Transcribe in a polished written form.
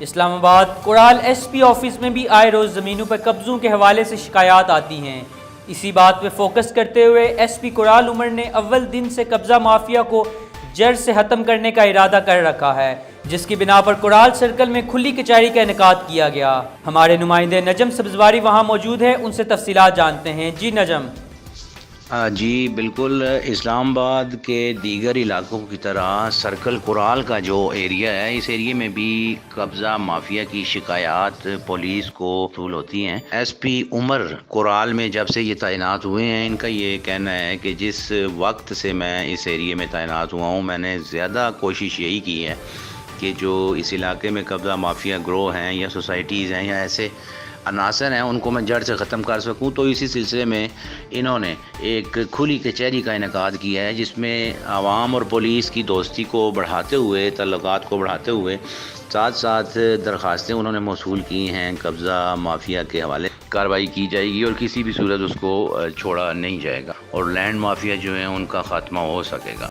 اسلام آباد کورال S P office میں بھی آئے روز زمینوں پر قبضوں کے حوالے سے شکایات آتی ہیں۔ اسی بات پہ فوکس کرتے ہوئے ایس پی کورال عمر نے اول دن سے قبضہ مافیا کو جڑ سے ختم کرنے کا ارادہ کر رکھا ہے، جس کی بنا پر کورال سرکل میں کھلی کچہری کا انعقاد کیا گیا۔ ہمارے نمائندے نجم سبزواری وہاں موجود ہیں، ان سے تفصیلات جانتے ہیں۔ جی نجم۔ جی بالکل، اسلام آباد کے دیگر علاقوں کی طرح سرکل کورال کا جو ایریا ہے، اس ایریے میں بھی قبضہ مافیا کی شکایات پولیس کو موصول ہوتی ہیں۔ ایس پی عمر کورال میں جب سے یہ تعینات ہوئے ہیں، ان کا یہ کہنا ہے کہ جس وقت سے میں اس ایریے میں تعینات ہوا ہوں، میں نے زیادہ کوشش یہی کی ہے کہ جو اس علاقے میں قبضہ مافیا گروہ ہیں یا سوسائٹیز ہیں یا ایسے عناصر ہیں، ان کو میں جڑ سے ختم کر سکوں۔ تو اسی سلسلے میں انہوں نے ایک کھلی کچہری کا انعقاد کیا ہے، جس میں عوام اور پولیس کی دوستی کو بڑھاتے ہوئے، تعلقات کو بڑھاتے ہوئے ساتھ ساتھ درخواستیں انہوں نے موصول کی ہیں قبضہ مافیا کے حوالے کارروائی کی جائے گی اور کسی بھی صورت اس کو چھوڑا نہیں جائے گا اور لینڈ مافیا جو ہیں ان کا خاتمہ ہو سکے گا۔